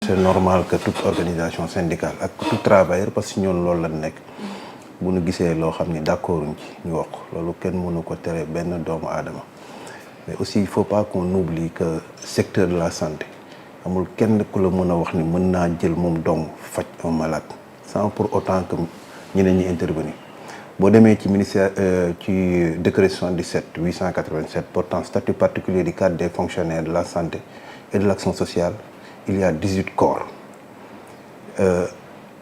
c'est normal que toute organisation syndicale ak tout travailleur parce que ñoom loolu la nekk bu ñu gisee loo xam ni d'accorduñ ci ñu wax loolu kenn mënu ko tere benn doomu aadama mais aussi il faut pas qu'on oublie que secteur de la santé amul kenn ku la mën a wax ni mën naa jël moom dong faj un malade sans pour autant que ñeneen ñi intervenir boo demee ci ministère ci décret 77 887 portant statut particulier du cadre des fonctionnaires de la santé et de l'action sociale il y a 18 corps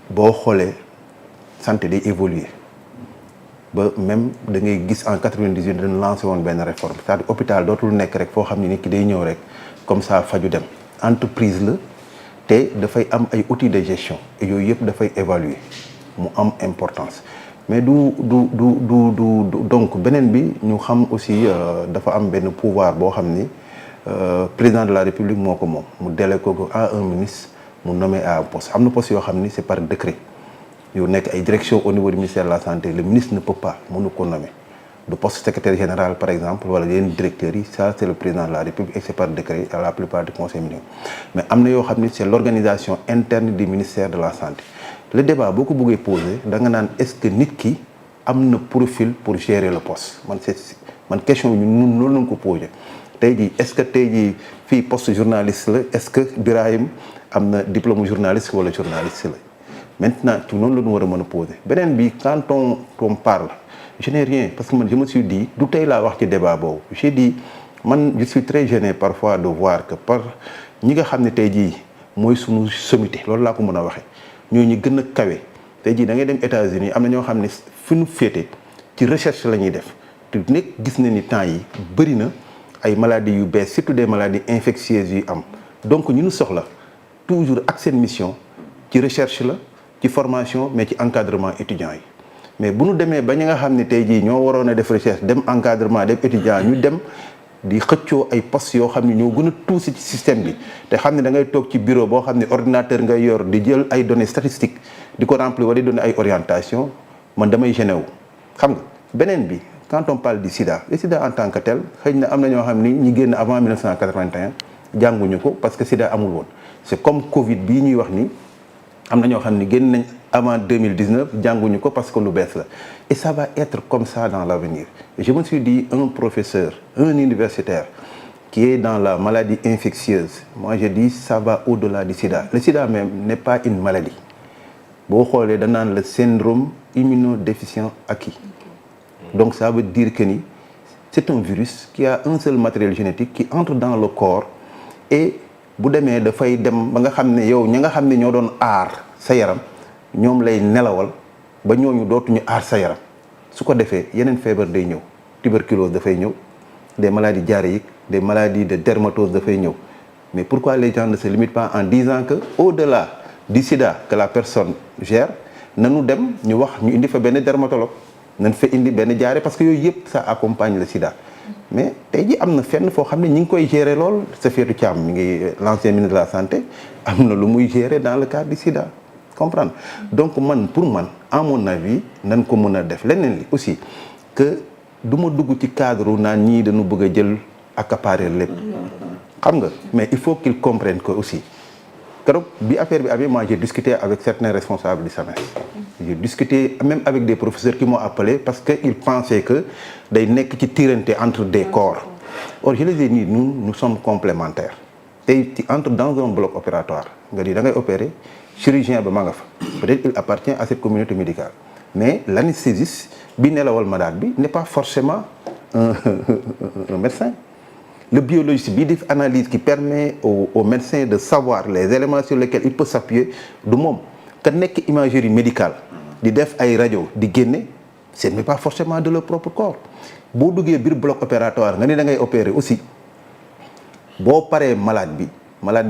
boo xoolee santé day évoluer ba même da ngay gis en 98 dañu lancé woon benn réforme c'est-à-dire hôpital dootul nekk rek foo xam ne nit ki day ñëw rek comme ça faju dem entreprise la te dafay am ay outils de gestion et yooyu yëpp dafay évaluer mu am importance mais du donc beneen bi ñu xam aussi dafa am benn pouvoir boo xam ni président de la république moo ko moom mu délégué ko à un ministre mu nommé à un poste am na poste yoo xam ni c'est par décret yu nekk ay direction au niveau du ministère de la santé le ministre ne peut pas mënu ko nommer du poste secrétaire général par exemple wala yenn directeurs yi ça c'est le président de la république et c'est par décret à la plupart du conseil municipal mais am na yoo xam ni c'est l'organisation interne du ministère de la santé le débat boo ko bëggee poser da nga naan est-ce que nit ki am na profil pour gérer le poste man question bi ñun loolu lañ ko poser tey jii est-ce que tey jii fii poste journaliste la est-ce que Birahim am na diplôme journaliste wala journaliste la maintenant ci noonu la ñu war a mën a poser beneen bi quand on parle je n'ai rien parce que man je me suis dit du tey laa wax ci débat boobu j'ai dit man je suis très gêné parfois de voir que par ñi nga xam ne tey jii mooy suñu sommité loolu laa ko mën a waxee ñoo ñu gën a kawe tey jii da ngay dem États-Unis am na ñoo xam ne fi ñu féete ci recherche la ñuy def te nekk gis na ni temps yi bëri na ay maladies yu bees surtout des maladies infectieuses yu am donc ñu soxla toujours ak seen mission ci recherche la ci formation mais ci encadrement étudiants yi mais bu ñu demee ba ñi nga xam ne tey jii ñoo waroon a def recherche dem encadrement dem étudiant ñu dem di xëccoo ay postes yoo xam ne ñoo gën a tuuti ci système bi te xam ne da ngay toog ci bureau boo xam ne ordinateur ngay yor di jël ay données statistiques di ko remplir wala di donner ay orientation man damay gêné wu xam nga beneen bi quand on parle du sida le sida en tant que tel xëy na am na ñoo xam ni ñi génn avant 1981 jànguñu ko parce que sida amul woon c'est comme Covid bii ñuy wax ni am na ñoo xam ni génn nañ avant 2019 jànguñu ko parce que lu bees la et ça va être comme ça dans l'avenir je me suis dit un professeur un universitaire qui est dans la maladie infectieuse moi je dis ça va au-delà du sida le sida même n'est pas une maladie boo xoolee da naan le syndrome immunodéficient acquis donc ça veut dire que ni c'est un virus qui a un seul matériel génétique qui entre dans le corps et bu demee dafay dem ba nga xam ne yow ña nga xam ne ñoo doon aar sa yaram ñoom lay nelawal ba ñooñu dootuñu aar sa yaram su ko defee yeneen feebar day ñëw tuberculose dafay ñëw des maladies diarrhéiques des maladies de dermatose dafay ñëw mais pourquoi les gens ne se limitent pas en disant que au-delà du sida que la personne gère nanu dem ñu wax ñu indi fa benn dermatologue nañ fa indi benn diarrhée parce que yooyu yëpp ça accompagne le sida mais tey ji am na fenn foo xam ne ñi ngi koy gérer lool Safiatou Thiam mi ngi l'ancien ministre de la santé am na lu muy gérer dans le cadre du sida comprendre donc man pour man à mon avis nan ko mën a def leneen li aussi que du ma dugg ci cadre naan ñii dañu bëgg a jël accaparer lépp xam nga mais il faut qu'ils comprennent que aussi keroog bi affaire bi amee moi j'ai discuté avec certains responsables du SAMES j'ai discuté même avec des professeurs qui m'ont appelé parce que ils pensaient que day nekk ci tirante entre des corps or je les ai dit nous sommes complémentaires tey ci entre dans un bloc opératoire nga di da ngay opérer chirurgien ba ma nga fa peut-être il appartient à cette communauté médicale mais l'anesthésiste bi nelawal malade bi n'est pas forcément un médecin le biologiste bi def analyse qui permet au médecin de savoir les éléments sur lesquels il peut s'appuyer du moom ka nekk imagerie médicale di def ay rajo di génne ce n'est pas forcément de leur propre corps boo duggee biir bloc opératoire nga ne da ngay opérer aussi boo paree malade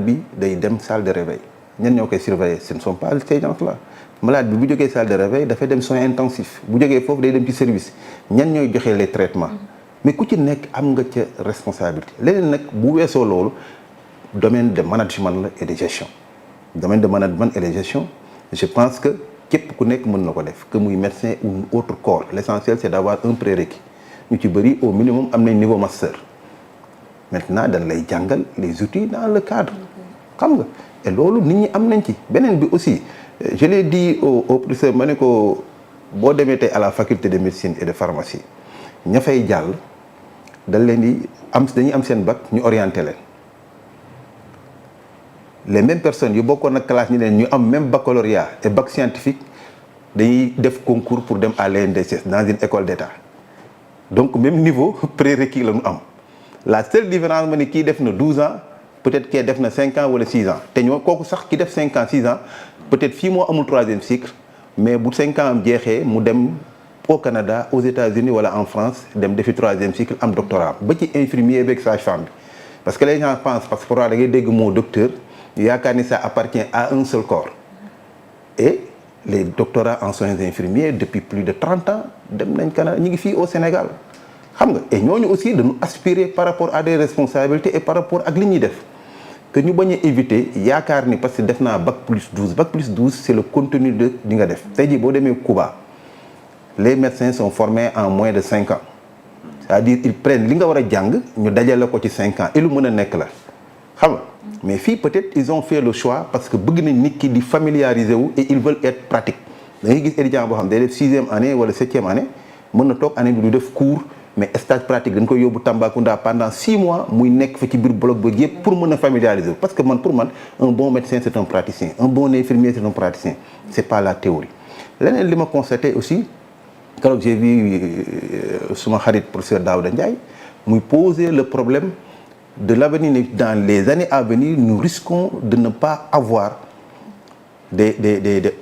bi day dem salle de réveil ñan ñoo koy surveiller ce ne sont pas ces gens-là malade bi bu jógee salle de réveil dafay dem soins intensifs bu jógee foofu day dem ci service ñan ñooy joxe les traitements mais ku ci nekk am nga ca responsabilité leneen nag bu weesoo loolu domaine de management la et de gestion domaine de management et de gestion je pense que képp ku nekk mën na ko def que muy médecin ou autre corps l'essentiel c'est d'avoir un prérequis ñu ci bëri au minimum am nañ niveau master maintenant dañ lay jàngal les outils dans le cadre xam nga et loolu nit ñi am nañ ci beneen bi aussi je l'ai dit au professeur ma ne ko boo demee tey à la faculté de médecine et de pharmacie ña fay jàll dañ leen di dañuy am seen bac ñu orienté leen les mêmes personnes yu bokkoon ak classe ñi leen ñu am même baccalauréat et bac scientifique dañuy def concours pour dem à l'ENDSS dans une école d'État donc même niveau prérequis la ñu am la seule différence ma ni kii def na 12 ans peut-être kii def na 5 ans wala 6 ans te ñoo kooku sax ki def 5 ans 6 ans peut-être fii moo amul 3e cycle mais bu 5 ans am jeexee mu dem au Canada aux États-Unis wala en France dem defi 3e cycle am doctorat ba ci infirmier avec sage-femme bi parce que les gens pensent parce que pour da ngay dégg moo docteur yaakaar ni ça appartient à un seul corps et les doctorats en soins infirmiers depuis plus de 30 ans dem nañ Canada ñu ngi fii au Sénégal xam nga et ñooñu aussi dañu aspirer par rapport à des responsabilités et par rapport ak li ñuy def que ñu bañ a éviter yaakaar ni parce que def naa bac plus 12 c'est le contenu de li nga def tey jii boo demee Cuba les médecins sont formés en moins de 5 ans c'est-à-dire ils prennent li nga war a jàng ñu dajale ko ci 5 ans et lu mën a nekk la xam nga mais fii peut-être ils ont fait le choix parce que bëgg nañ nit ki di familiariser wu et ils veulent être pratique da ngay gis étudiant boo xam day def 6e année wala 7e année mën na toog année bi du def cours mais stage pratique dañ koy yóbbu Tambacounda pendant 6 mois muy nekk fa ci biir bloc ba yëpp pour mën a familiariser wu parce que pour man un bon médecin c'est un praticien un bon infirmier c'est un praticien c'est pas la théorie leneen li ma constaté aussi keroog j'ai vu suma xarit professeur Daouda Ndiaye muy poser le problème de l'avenir dans les années à venir nous risquons de ne pas avoir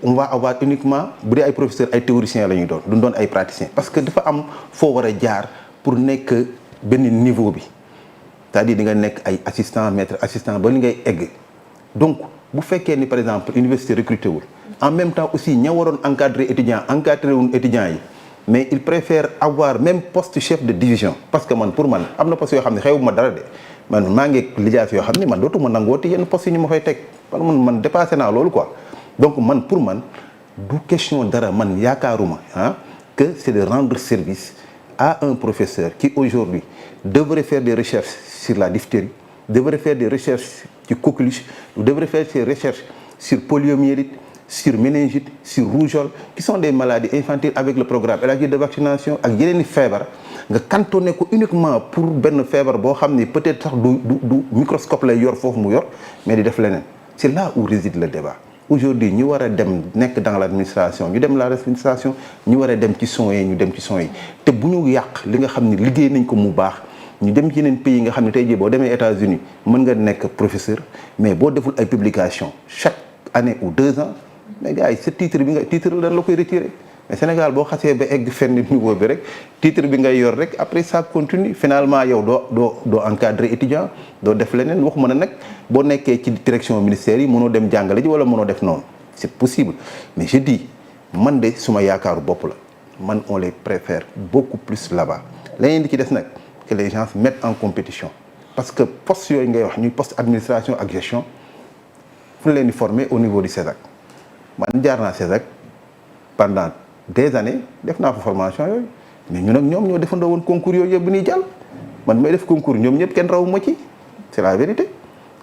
on va avoir uniquement bu dee ay professeurs ay théoriciens la ñuy doon duñ doon ay praticiens parce que dafa am foo war a jaar pour nekk benn niveau bi c'est-à-dire di nga nekk ay assistant maître assistant ba li ngay egg donc bu fekkee ni par exemple université recruté wul en même temps aussi ña waroon encadrer encadré wuñ étudiants yi mais il préfère avoir même poste chef de division parce que pour man am na poste yoo xam ne xewuma dara de man maa ngi lijaas yoo xam ne man dootuma nangooti yenn poste yi ñu ma fay teg man dépassé naa loolu quoi donc pour man du question dara man yaakaaruma que c'est de rendre service à un professeur qui aujourd'hui devrait faire des recherches sur la diphtérie devrait faire des recherches sur coqueluche devrait faire des recherches sur poliomyélite sur méningite sur rougeole qui sont des maladies infantiles avec le programme élargi de vaccination ak yeneen i feebar nga cantonné ko uniquement pour benn feebar boo xam ne peut-être sax du microscope lay yor foofu mu yor mais di def leneen c'est là où réside le débat aujourd'hui ñu war a dem nekk dans l'administration ñu dem l'administration ñu war a dem ci soins yi ñu dem ci soins yi te bu ñu yàq li nga xam ne liggéey nañ ko mu baax ñu dem ci yeneen pays yi nga xam ne tey jii boo demee États-Unis mën nga nekk professeur mais boo deful ay publication chaque année ou 2 ans mais gars yi sa titre la dañ la koy retirer mais Sénégal boo xasee ba egg fenn niveau bi rek titre bi ngay yor rek après ça continue finalement yow doo encadrer étudiant doo def leneen waxuma ne nag boo nekkee ci direction ministère yi mënoo dem jàngale ji wala mënoo def noonu c'est possible mais je dis man de suma yaakaaru bopp la man on les préfère beaucoup plus là-bas leneen di ci des nag que les gens mettent en compétition parce que poste yooyu ngay wax ñuy poste administration ak gestion fu ñu leen di former au niveau du CESAC man jaar naa CESAC pendant des années def naa fa formation yooyu mais ñun ak ñoom ñoo defandoo woon concours yooyu yëpp bi ñuy jàll man may def concours ñoom ñëpp kenn rawu ma ci c'est la vérité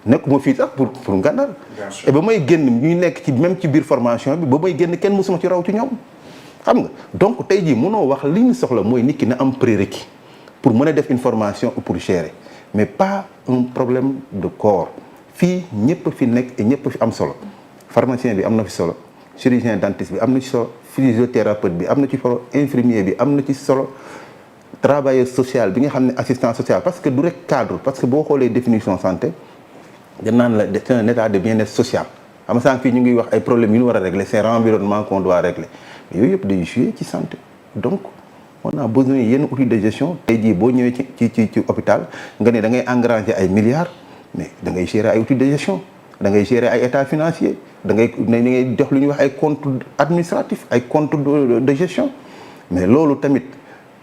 nekkuma fii sax pour ngàndal et ba may génn ñuy nekk ci même ci biir formation bi ba may génn kenn mësuma ci raw ci ñoom xam nga donc tey jii mënoo wax li ñu soxla mooy nit ki na am prérequis pour mën a def une formation ou pour gérer mais pas un problème de corps fii ñëpp fi nekk et ñëpp fi am solo pharmacien bi am na fi solo chirurgien dentiste bi am na ci solo physiothérapeute bi am na ci solo infirmier bi am na ci solo travailleur social bi nga xam ne assistant social parce que du rek cadre parce que boo xoolee définition santé dañ naan la c'est un état de bien-être social xam nga sànq fii ñu ngi wax ay problèmes yu ñu war a régler c'est l'environnement qu'on doit régler mais yooyu yëpp day jouer ci santé donc on a besoin yenn outils de gestion tey jii boo ñëwee ci hôpital nga ne da ngay engranger ay milliards mais da ngay gérer ay outils de gestion da ngay gérer ay état financier da ngay jox lu ñuy wax ay compte administratif ay compte de gestion mais loolu tamit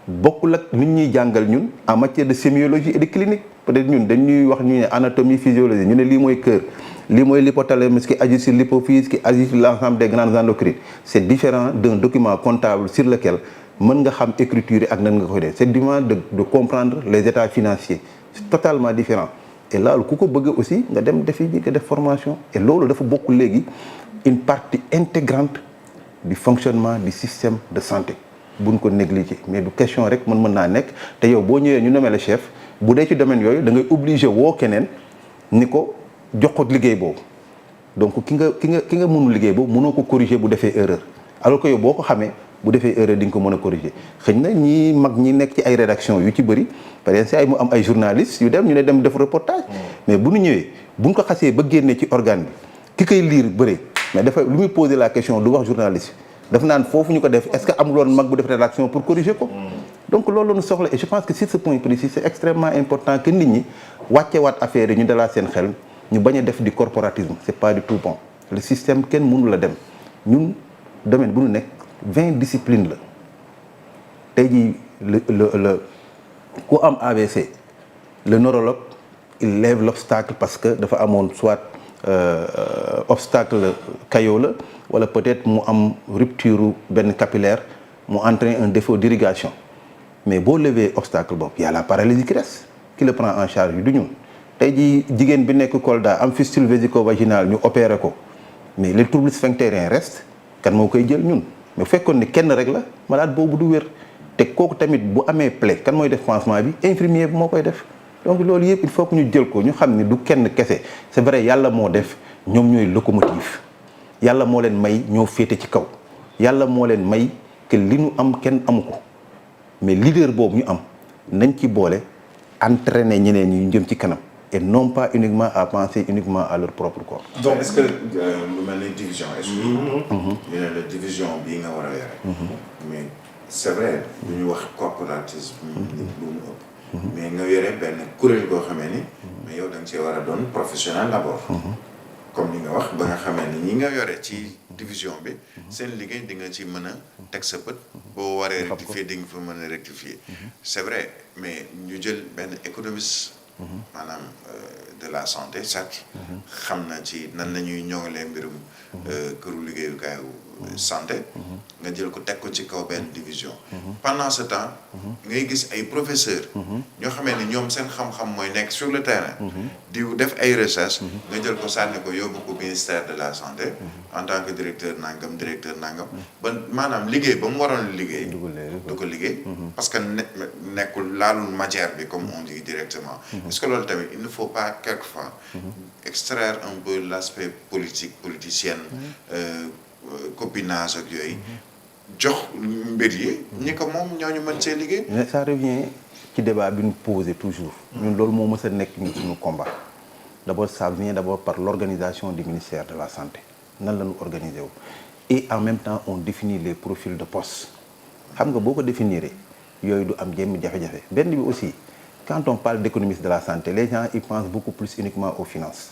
bokkul ak nit ñuy jàngal ñun en matière de sémiologie et de clinique peut-être ñun dañuy wax ñu ne anatomie physiologie ñu ne lii mooy cœur lii mooy l'hypothalamus qui agit sur l'hypophyse qui agit sur l'ensemble des glandes endocrines c'est différent d'un document comptable sur lequel mën nga xam écriture ak nan nga koy def c'est différent de comprendre les états financiers c'est totalement différent et loolu ku ko bëgg aussi nga dem defi ji nga def formation et loolu dafa bokk léegi une partie intégrante du fonctionnement du système de santé buñ ko négliger mais du question rek mën naa nekk te yow boo ñëwee ñu nommé le chef bu dee ci domaine yooyu da ngay obligé woo keneen ni ko jox ko liggéey boobu donc ki nga mënul liggéey boobu mënoo ko corriger bu defee erreur alors que yow boo ko xamee bu defee erreur di nga ko mën a corriger xëy na ñi mag ñi nekk ci ay rédaction yu ci bëri par exemple ay mu am ay journalistes yu dem ñu ne dem def reportage mais bu ñu ñëwee buñ ko xasee ba génnee ci organe bi ki koy lire bëri mais dafa lu muy poser la question du wax journaliste daf naan foofu ñu ko def est-ce que amuloon mag bu def rédaction pour corriger ko donc loolu la ñu soxla et je pense que sur ce point précis c'est extrêmement important que nit ñi wàccewaat affaire yi ñu dalaa seen xel ñu bañ a def du corporatisme c'est pas du tout bon le système kenn mënu la dem ñun domaine bu ñu nekk 20 disciplines la tey jii le ku am AVC le neurologue il lève l'obstacle parce que dafa amoon soit obstacle caillot la wala peut-être mu am rupture benn capillaire mu entraîne un défaut d'irrigation mais boo lever obstacle boobu y a la paralysie qui reste qui le prend en charge du ñun tey jii jigéen bi nekk Kolda am fistule vésico-vaginale ñu opéré ko mais les troubles sphinctériens restent kan moo koy jël ñun mais fekkoon ni kenn rek la malade boobu du wér te kooku tamit bu amee plaie kan mooy def pansement bi infirmier bi moo koy def donc loolu yëpp il faut que ñu jël ko ñu xam ni du kenn kese c'est vrai yàlla moo def ñoom ñooy locomotive yàlla moo leen may ñoo féete ci kaw yàlla moo leen may que li ñu am kenn amu ko mais leader boobu ñu am nañ ci boole entraîner ñeneen ñi ñu jëm ci kanam et non pas uniquement à penser uniquement à leur propre corps. donc est-ce que lu mel ni division est-ce que ñu ne la division bii nga war a yore mais c'est vrai du ñu wax corporatisme nit lu mu ëpp mais nga yore benn kuréel goo xamee ni mais yow da nga cee war a doon professionnel d'abord comme ni nga wax ba nga xamee ni ñi nga yore ci division bi seen liggéey di nga ci mën a teg sa bët boo waree rectifier di nga fa mën a rectifier c'est vrai mais ñu jël benn économiste maanaam de la santé certes xam na ci nan la ñuy ñoŋalee mbirum këru liggéeyukaayu santé nga jël ko teg ko ci kaw benn division pendant ce temps ngay gis ay professeurs ñoo xamee ni ñoom seen xam-xam mooy nekk sur le terrain di def ay recherche nga jël ko sànni ko yóbbu ko ministère de la santé en tant que directeur nangam ba maanaam liggéey ba mu waroon liggéey du ko liggéey parce que nekkul laalul matière bi comme on dit directement est-ce que loolu tamit il ne faut pas quelquefois extraire un peu l'aspect politicienne copinage ak yooyu jox mbir yi ñi ko moom ñooñu mën see liggéey. mais ça revient ci débat bi ñu posé toujours. ñun loolu moo mës a nekk ñu suñu combat. d'abord ça vient d'abord par l'organisation du ministère de la santé nan la ñu organiser wu et en même temps on définit les profils de poste xam nga boo ko définir yooyu du am jéem jafe-jafe benn bi aussi quand on parle d'économiste de la santé les gens ils pensent beaucoup plus uniquement aux finances.